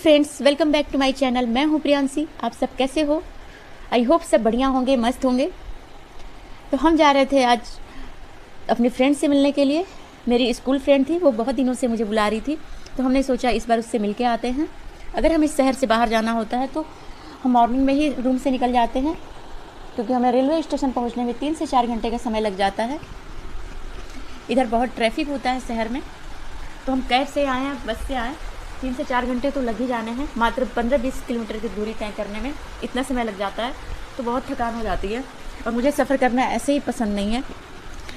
Friends, welcome back to my channel. मैं हूं प्रियांशी। आप सब कैसे हो? आई होप सब बढ़िया होंगे, मस्त होंगे। तो हम जा रहे थे आज अपने फ्रेंड से मिलने के लिए। मेरी स्कूल फ्रेंड थी, वो बहुत दिनों से मुझे बुला रही थी, तो हमने सोचा इस बार उससे मिल के आते हैं। अगर हमें इस शहर से बाहर जाना होता है तो हम मॉर्निंग में ही रूम से निकल जाते हैं, क्योंकि हमें रेलवे स्टेशन पहुँचने में 3 से 4 घंटे का समय लग जाता है। इधर बहुत ट्रैफिक होता है शहर में, तो हम कैब से आए हैं, बस से आए। 3 से 4 घंटे तो लग ही जाने हैं। मात्र 15-20 किलोमीटर की दूरी तय करने में इतना समय लग जाता है, तो बहुत थकान हो जाती है। और मुझे सफ़र करना ऐसे ही पसंद नहीं है,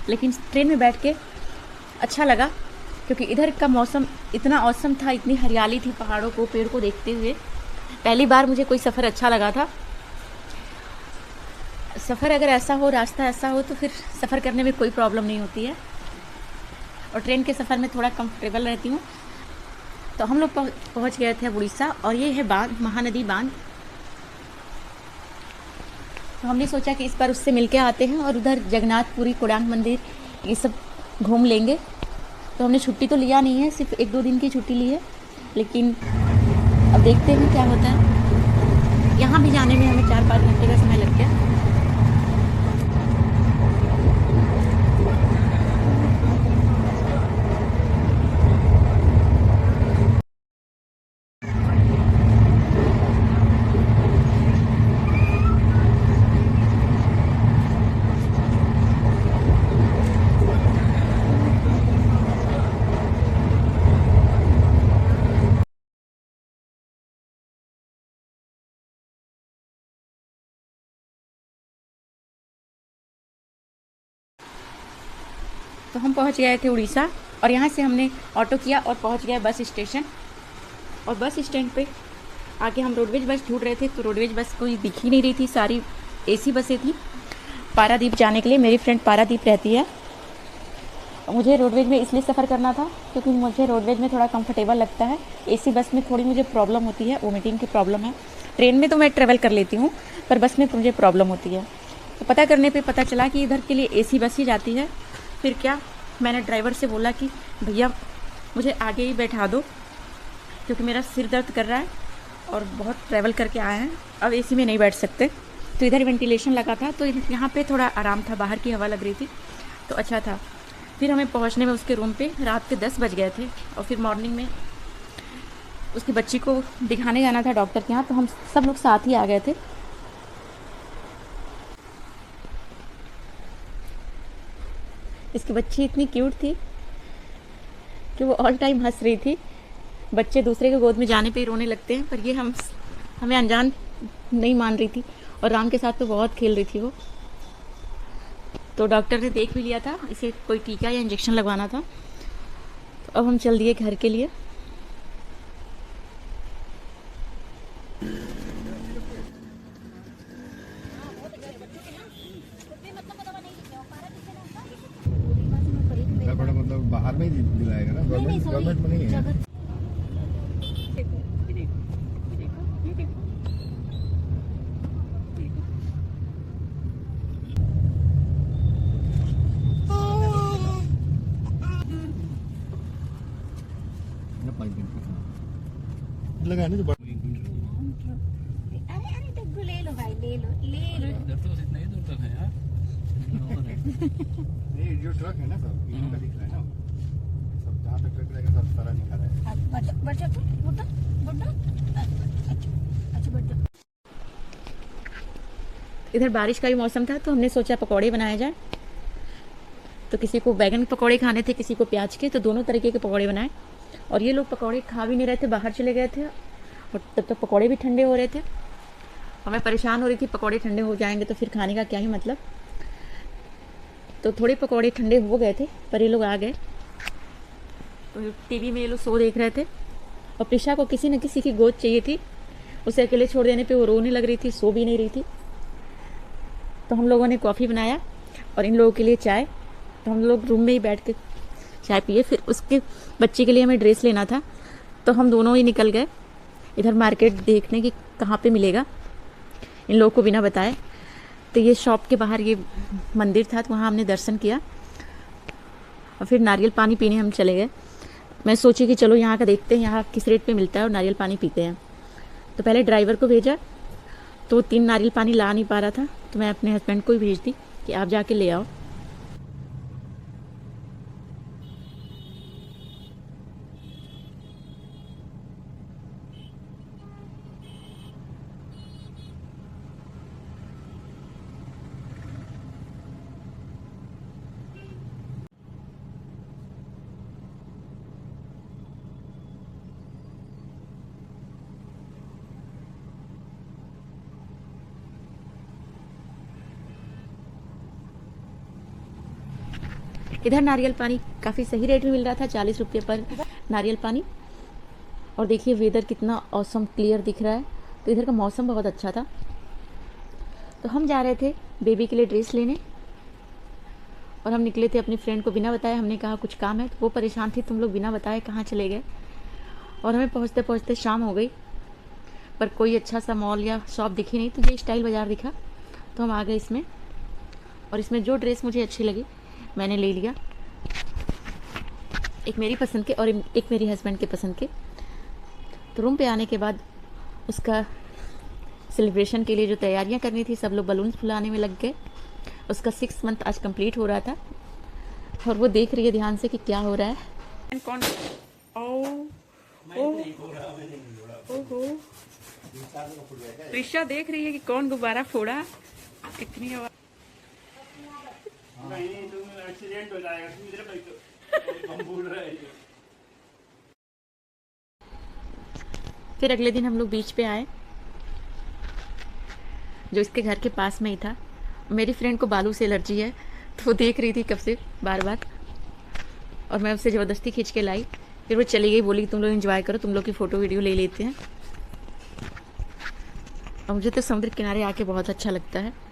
लेकिन ट्रेन में बैठ के अच्छा लगा, क्योंकि इधर का मौसम इतना औसम था, इतनी हरियाली थी, पहाड़ों को, पेड़ को देखते हुए पहली बार मुझे कोई सफ़र अच्छा लगा था। सफ़र अगर ऐसा हो, रास्ता ऐसा हो, तो फिर सफ़र करने में कोई प्रॉब्लम नहीं होती है। और ट्रेन के सफ़र में थोड़ा कंफर्टेबल रहती हूँ। तो हम लोग पहुँच गए थे उड़ीसा, और ये है बांध, महानदी बांध। तो हमने सोचा कि इस बार उससे मिल के आते हैं और उधर जगन्नाथपुरी, कोणार्क मंदिर, ये सब घूम लेंगे। तो हमने छुट्टी तो लिया नहीं है, सिर्फ 1-2 दिन की छुट्टी ली है, लेकिन अब देखते हैं क्या होता है। यहाँ भी जाने में हमें 4-5 घंटे का समय लग गया। तो हम पहुंच गए थे उड़ीसा, और यहाँ से हमने ऑटो किया और पहुंच गए बस स्टेशन। और बस स्टैंड पे आके हम रोडवेज बस ढूंढ रहे थे, तो रोडवेज बस कोई दिख ही नहीं रही थी, सारी एसी बसें थी पारादीप जाने के लिए। मेरी फ्रेंड पारादीप रहती है। मुझे रोडवेज में इसलिए सफ़र करना था क्योंकि मुझे रोडवेज में थोड़ा कंफर्टेबल लगता है। एसी बस में थोड़ी मुझे प्रॉब्लम होती है, वोमिटिंग की प्रॉब्लम है। ट्रेन में तो मैं ट्रेवल कर लेती हूँ, पर बस में तो मुझे प्रॉब्लम होती है। तो पता करने पे पता चला कि इधर के लिए एसी बस ही जाती है। फिर क्या, मैंने ड्राइवर से बोला कि भैया मुझे आगे ही बैठा दो, क्योंकि मेरा सिर दर्द कर रहा है और बहुत ट्रैवल करके आए हैं, अब एसी में नहीं बैठ सकते। तो इधर वेंटिलेशन लगा था, तो यहाँ पे थोड़ा आराम था, बाहर की हवा लग रही थी, तो अच्छा था। फिर हमें पहुँचने में उसके रूम पे रात के 10 बज गए थे, और फिर मॉर्निंग में उसकी बच्ची को दिखाने जाना था डॉक्टर के यहाँ, तो हम सब लोग साथ ही आ गए थे। इसकी बच्ची इतनी क्यूट थी कि वो ऑल टाइम हंस रही थी। बच्चे दूसरे के गोद में जाने पे ही रोने लगते हैं, पर ये हमें अनजान नहीं मान रही थी, और राम के साथ तो बहुत खेल रही थी वो। तो डॉक्टर ने देख भी लिया था, इसे कोई टीका या इंजेक्शन लगवाना था। तो अब हम चल दिए घर के लिए। मतलब बाहर में ही दिलाएगा ना, गवर्नमेंट में नहीं है। लगा नहीं तो अरे डब्बू ले लो भाई, ले लो इधर तो इतना ही दूर तक है यार। नहीं, जो ट्रक है ना सब इनका दिख रहा है ना, सब जहाँ तक ट्रक रहेगा सब सारा दिखा रहा है। बच्चा तो बुड्ढा बुड्ढा अच्छा बुड्ढा। इधर बारिश का भी मौसम था, तो हमने सोचा पकौड़े बनाए जाए। तो किसी को बैगन पकौड़े खाने थे, किसी को प्याज के, तो दोनों तरीके के पकौड़े बनाए। और ये लोग पकौड़े खा भी नहीं रहे थे, बाहर चले गए थे, और तब तक पकौड़े भी ठंडे हो रहे थे। और मैं परेशान हो रही थी, पकौड़े ठंडे हो जाएंगे तो फिर खाने का क्या ही मतलब। तो थोड़े पकौड़े ठंडे हो गए थे, पर ये लोग आ गए। तो टीवी में ये लोग शो देख रहे थे, और प्रिशा को किसी न किसी की गोद चाहिए थी। उसे अकेले छोड़ देने पे वो रोने लग रही थी, सो भी नहीं रही थी। तो हम लोगों ने कॉफ़ी बनाया और इन लोगों के लिए चाय। तो हम लोग रूम में ही बैठ के चाय पिए। फिर उसके बच्चे के लिए हमें ड्रेस लेना था, तो हम दोनों ही निकल गए इधर मार्केट देखने की कहाँ पे मिलेगा, इन लोगों को बिना बताए। तो ये शॉप के बाहर ये मंदिर था, तो वहाँ हमने दर्शन किया, और फिर नारियल पानी पीने हम चले गए। मैं सोची कि चलो यहाँ का देखते हैं यहाँ किस रेट पे मिलता है और नारियल पानी पीते हैं। तो पहले ड्राइवर को भेजा तो 3 नारियल पानी ला नहीं पा रहा था, तो मैं अपने हस्बैंड को ही भेज दी कि आप जाके ले आओ। इधर नारियल पानी काफ़ी सही रेट में मिल रहा था, 40 रुपये पर नारियल पानी। और देखिए वेदर कितना औसम क्लियर दिख रहा है, तो इधर का मौसम बहुत अच्छा था। तो हम जा रहे थे बेबी के लिए ड्रेस लेने और हम निकले थे अपनी फ्रेंड को बिना बताए। हमने कहा कुछ काम है, तो वो परेशान थी, तुम लोग बिना बताए कहाँ चले गए। और हमें पहुँचते पहुँचते शाम हो गई, पर कोई अच्छा सा मॉल या शॉप दिखी नहीं। तो ये स्टाइल बाज़ार दिखा, तो हम आ गए इसमें। और इसमें जो ड्रेस मुझे अच्छी लगी मैंने ले लिया, एक मेरी पसंद के और एक मेरी हस्बैंड के पसंद के। तो रूम पे आने के बाद उसका सेलिब्रेशन के लिए जो तैयारियां करनी थी, सब लोग बलून्स फुलाने में लग गए। उसका 6 मंथ आज कंप्लीट हो रहा था और वो देख रही है ध्यान से कि क्या हो रहा है। कौन त्रिशा देख रही है कि कौन गुब्बारा फोड़ा, कितनी आवाज। नहीं तो एक्सीडेंट हो जाएगा, हम भूल रहे हैं। फिर अगले दिन हम लोग बीच पे आए, जो इसके घर के पास में ही था। मेरी फ्रेंड को बालू से एलर्जी है, तो वो देख रही थी कब से बार बार, और मैं उसे ज़बरदस्ती खींच के लाई। फिर वो चली गई, बोली तुम लोग एंजॉय करो, तुम लोग की फ़ोटो वीडियो ले लेते हैं। और मुझे तो समुद्र किनारे आके बहुत अच्छा लगता है।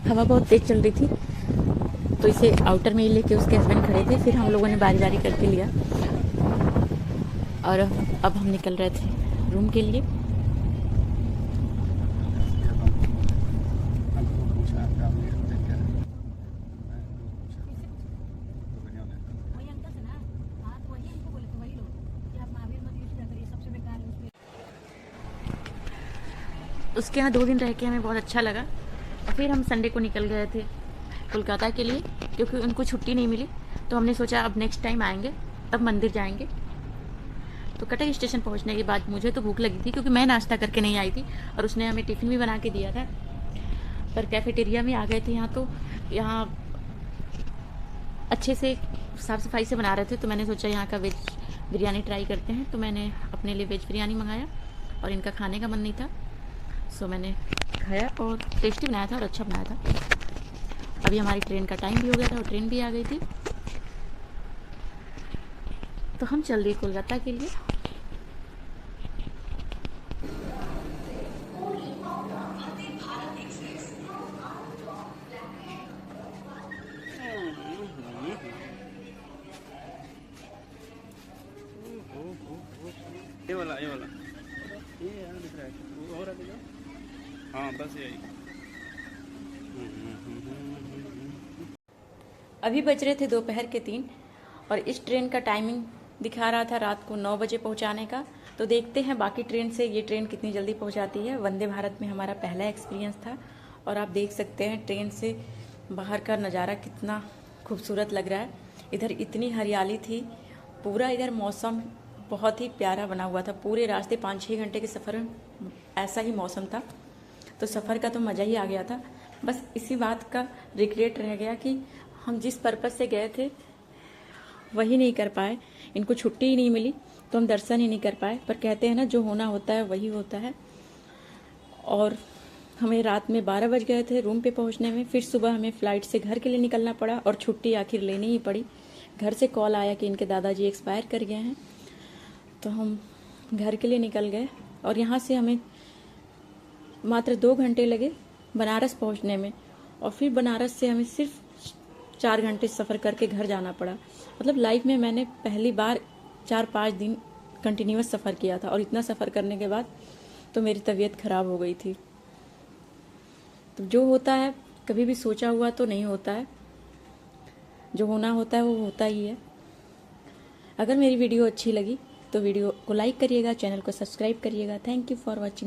हवा बहुत तेज चल रही थी, तो इसे आउटर में ही लेके उसके हस्बैंड खड़े थे। फिर हम लोगों ने बारी बारी करके लिया और अब हम निकल रहे थे रूम के लिए। उसके यहाँ 2 दिन रह के हमें बहुत अच्छा लगा। और फिर हम संडे को निकल गए थे कोलकाता के लिए, क्योंकि उनको छुट्टी नहीं मिली। तो हमने सोचा अब नेक्स्ट टाइम आएंगे तब मंदिर जाएंगे। तो कटक स्टेशन पहुंचने के बाद मुझे तो भूख लगी थी, क्योंकि मैं नाश्ता करके नहीं आई थी और उसने हमें टिफ़िन भी बना के दिया था। पर कैफेटेरिया में आ गए थे यहाँ, तो यहाँ अच्छे से साफ़ सफाई से बना रहे थे। तो मैंने सोचा यहाँ का वेज बिरयानी ट्राई करते हैं। तो मैंने अपने लिए वेज बिरयानी मंगाया और इनका खाने का मन नहीं था, सो मैंने खाया और टेस्टी बनाया था और अच्छा बनाया था। अभी हमारी ट्रेन का टाइम भी हो गया था और ट्रेन भी आ गई थी, तो हम चल दिए कोलकाता के लिए। ये वाला ये यहाँ दिख रहा है, वो और आगे जाओ। हाँ बस यही। अभी बज रहे थे दोपहर के 3 और इस ट्रेन का टाइमिंग दिखा रहा था रात को 9 बजे पहुंचाने का। तो देखते हैं बाकी ट्रेन से ये ट्रेन कितनी जल्दी पहुंचाती है। वंदे भारत में हमारा पहला एक्सपीरियंस था और आप देख सकते हैं ट्रेन से बाहर का नज़ारा कितना खूबसूरत लग रहा है। इधर इतनी हरियाली थी, पूरा इधर मौसम बहुत ही प्यारा बना हुआ था। पूरे रास्ते 5-6 घंटे के सफ़र में ऐसा ही मौसम था, तो सफ़र का तो मज़ा ही आ गया था। बस इसी बात का रिग्रेट रह गया कि हम जिस पर्पज़ से गए थे वही नहीं कर पाए, इनको छुट्टी ही नहीं मिली तो हम दर्शन ही नहीं कर पाए। पर कहते हैं ना, जो होना होता है वही होता है। और हमें रात में 12 बज गए थे रूम पे पहुंचने में। फिर सुबह हमें फ़्लाइट से घर के लिए निकलना पड़ा और छुट्टी आखिर लेनी ही पड़ी। घर से कॉल आया कि इनके दादाजी एक्सपायर कर गए हैं, तो हम घर के लिए निकल गए। और यहाँ से हमें मात्र 2 घंटे लगे बनारस पहुँचने में, और फिर बनारस से हमें सिर्फ 4 घंटे सफ़र करके घर जाना पड़ा। मतलब लाइफ में मैंने पहली बार 4-5 दिन कंटिन्यूअस सफ़र किया था, और इतना सफ़र करने के बाद तो मेरी तबीयत ख़राब हो गई थी। तो जो होता है कभी भी सोचा हुआ तो नहीं होता है, जो होना होता है वो होता ही है। अगर मेरी वीडियो अच्छी लगी तो वीडियो को लाइक करिएगा, चैनल को सब्सक्राइब करिएगा। Thank you for watching.